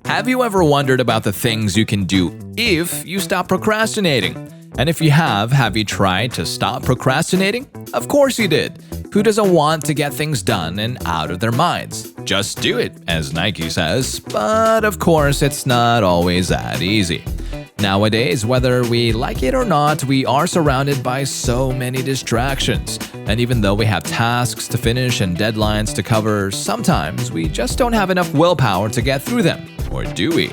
Have you ever wondered about the things you can do if you stop procrastinating? And if you have you tried to stop procrastinating? Of course you did. Who doesn't want to get things done and out of their minds? Just do it, as Nike says. But of course, it's not always that easy. Nowadays, whether we like it or not, we are surrounded by so many distractions. And even though we have tasks to finish and deadlines to cover, sometimes we just don't have enough willpower to get through them. Or do we?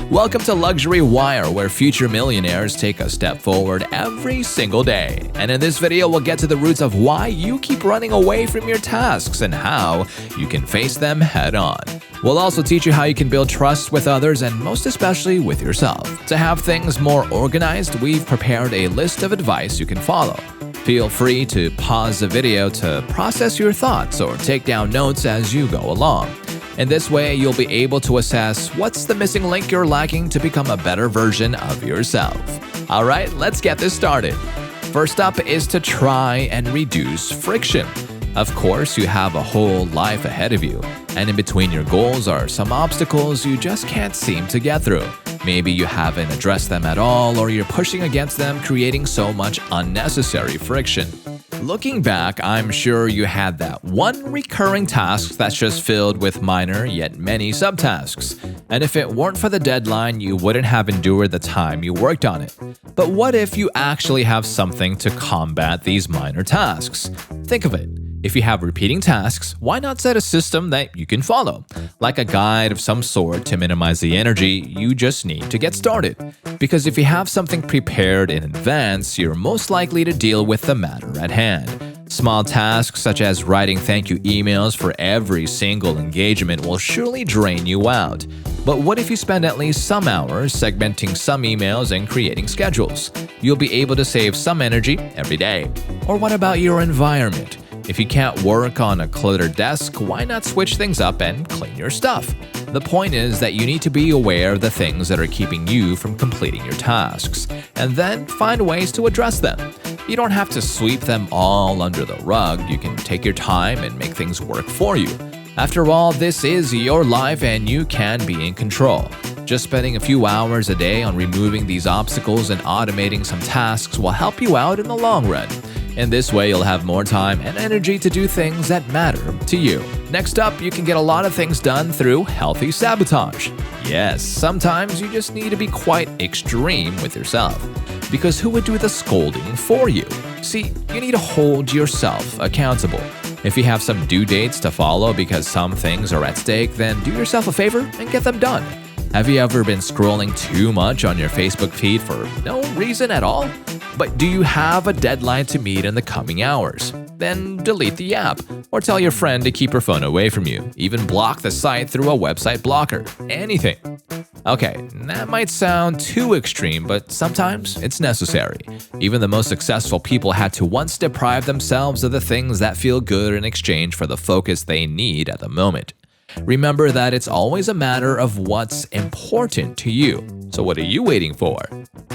Welcome to Luxury Wire, where future millionaires take a step forward every single day. And in this video, we'll get to the roots of why you keep running away from your tasks and how you can face them head on. We'll also teach you how you can build trust with others and most especially with yourself. To have things more organized, we've prepared a list of advice you can follow. Feel free to pause the video to process your thoughts or take down notes as you go along. In this way, you'll be able to assess what's the missing link you're lacking to become a better version of yourself. Alright, let's get this started. First up is to try and reduce friction. Of course, you have a whole life ahead of you, and in between your goals are some obstacles you just can't seem to get through. Maybe you haven't addressed them at all, or you're pushing against them, creating so much unnecessary friction. Looking back, I'm sure you had that one recurring task that's just filled with minor yet many subtasks. And if it weren't for the deadline, you wouldn't have endured the time you worked on it. But what if you actually have something to combat these minor tasks? Think of it. If you have repeating tasks, why not set a system that you can follow? Like a guide of some sort to minimize the energy you just need to get started. Because if you have something prepared in advance, you're most likely to deal with the matter at hand. Small tasks such as writing thank you emails for every single engagement will surely drain you out. But what if you spend at least some hours segmenting some emails and creating schedules? You'll be able to save some energy every day. Or what about your environment? If you can't work on a cluttered desk, why not switch things up and clean your stuff? The point is that you need to be aware of the things that are keeping you from completing your tasks, and then find ways to address them. You don't have to sweep them all under the rug. You can take your time and make things work for you. After all, this is your life and you can be in control. Just spending a few hours a day on removing these obstacles and automating some tasks will help you out in the long run. In this way, you'll have more time and energy to do things that matter to you. Next up, you can get a lot of things done through healthy sabotage. Yes, sometimes you just need to be quite extreme with yourself. Because who would do the scolding for you? See, you need to hold yourself accountable. If you have some due dates to follow because some things are at stake, then do yourself a favor and get them done. Have you ever been scrolling too much on your Facebook feed for no reason at all? But do you have a deadline to meet in the coming hours? Then delete the app, or tell your friend to keep her phone away from you. Even block the site through a website blocker. Anything. Okay, that might sound too extreme, but sometimes it's necessary. Even the most successful people had to once deprive themselves of the things that feel good in exchange for the focus they need at the moment. Remember that it's always a matter of what's important to you. So what are you waiting for?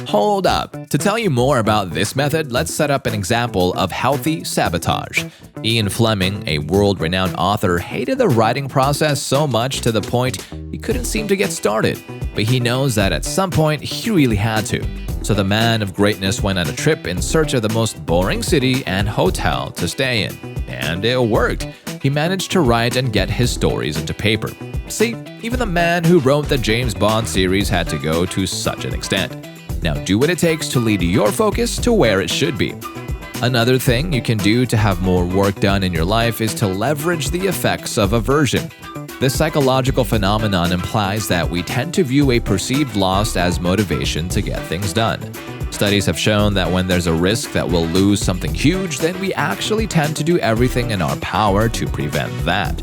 Hold up. To tell you more about this method, let's set up an example of healthy sabotage. Ian Fleming, a world-renowned author, hated the writing process so much to the point he couldn't seem to get started. But he knows that at some point he really had to. So the man of greatness went on a trip in search of the most boring city and hotel to stay in. And it worked. He managed to write and get his stories into paper. See, even the man who wrote the James Bond series had to go to such an extent. Now do what it takes to lead your focus to where it should be. Another thing you can do to have more work done in your life is to leverage the effects of aversion. This psychological phenomenon implies that we tend to view a perceived loss as motivation to get things done. Studies have shown that when there's a risk that we'll lose something huge, then we actually tend to do everything in our power to prevent that.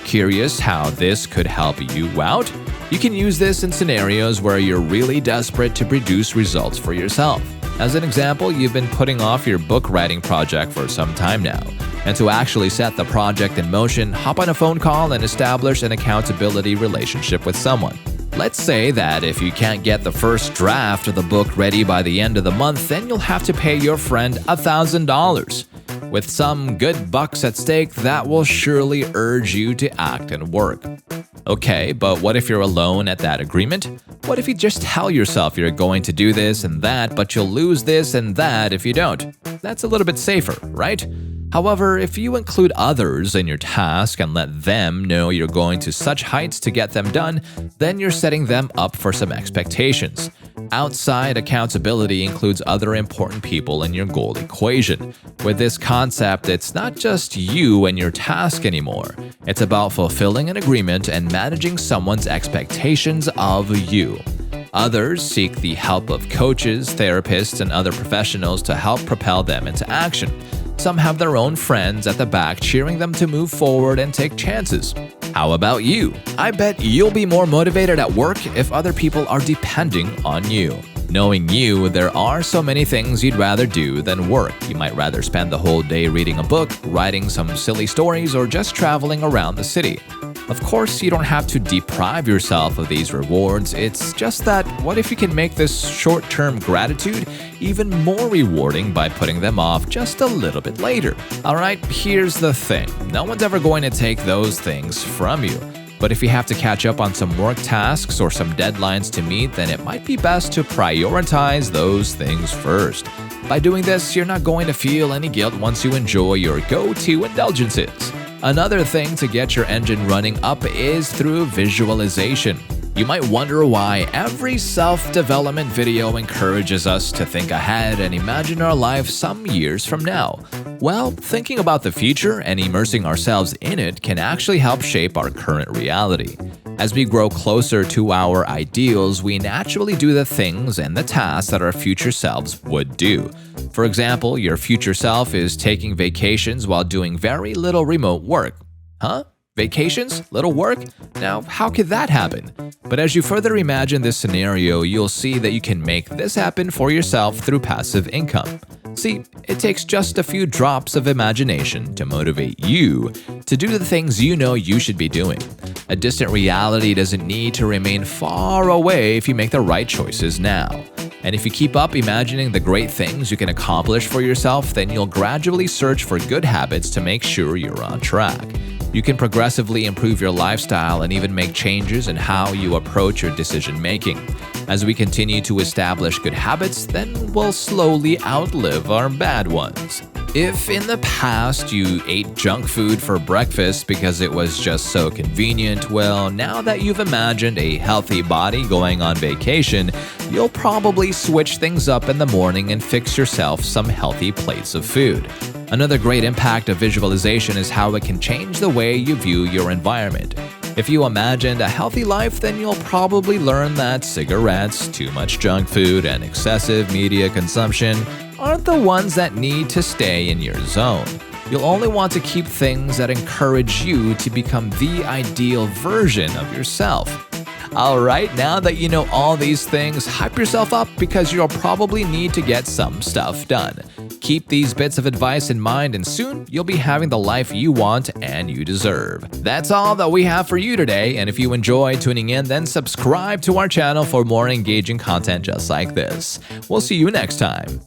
Curious how this could help you out? You can use this in scenarios where you're really desperate to produce results for yourself. As an example, you've been putting off your book writing project for some time now. And to actually set the project in motion, hop on a phone call and establish an accountability relationship with someone. Let's say that if you can't get the first draft of the book ready by the end of the month, then you'll have to pay your friend $1,000. With some good bucks at stake, that will surely urge you to act and work. Okay, but what if you're alone at that agreement? What if you just tell yourself you're going to do this and that, but you'll lose this and that if you don't? That's a little bit safer, right? However, if you include others in your task and let them know you're going to such heights to get them done, then you're setting them up for some expectations. Outside accountability includes other important people in your goal equation. With this concept, it's not just you and your task anymore. It's about fulfilling an agreement and managing someone's expectations of you. Others seek the help of coaches, therapists, and other professionals to help propel them into action. Some have their own friends at the back cheering them to move forward and take chances. How about you? I bet you'll be more motivated at work if other people are depending on you. Knowing you, there are so many things you'd rather do than work. You might rather spend the whole day reading a book, writing some silly stories, or just traveling around the city. Of course, you don't have to deprive yourself of these rewards. It's just that, what if you can make this short-term gratitude even more rewarding by putting them off just a little bit later? Alright, here's the thing. No one's ever going to take those things from you. But if you have to catch up on some work tasks or some deadlines to meet, then it might be best to prioritize those things first. By doing this, you're not going to feel any guilt once you enjoy your go-to indulgences. Another thing to get your engine running up is through visualization. You might wonder why every self-development video encourages us to think ahead and imagine our life some years from now. Well, thinking about the future and immersing ourselves in it can actually help shape our current reality. As we grow closer to our ideals, we naturally do the things and the tasks that our future selves would do. For example, your future self is taking vacations while doing very little remote work. Huh? Vacations? Little work? Now, how could that happen? But as you further imagine this scenario, you'll see that you can make this happen for yourself through passive income. See, it takes just a few drops of imagination to motivate you to do the things you know you should be doing. A distant reality doesn't need to remain far away if you make the right choices now. And if you keep up imagining the great things you can accomplish for yourself, then you'll gradually search for good habits to make sure you're on track. You can progressively improve your lifestyle and even make changes in how you approach your decision making. As we continue to establish good habits, then we'll slowly outlive our bad ones. If in the past you ate junk food for breakfast because it was just so convenient, well, now that you've imagined a healthy body going on vacation, you'll probably switch things up in the morning and fix yourself some healthy plates of food. Another great impact of visualization is how it can change the way you view your environment. If you imagined a healthy life, then you'll probably learn that cigarettes, too much junk food, and excessive media consumption aren't the ones that need to stay in your zone. You'll only want to keep things that encourage you to become the ideal version of yourself. Alright, now that you know all these things, hype yourself up because you'll probably need to get some stuff done. Keep these bits of advice in mind and soon you'll be having the life you want and you deserve. That's all that we have for you today, and if you enjoy tuning in, then subscribe to our channel for more engaging content just like this. We'll see you next time.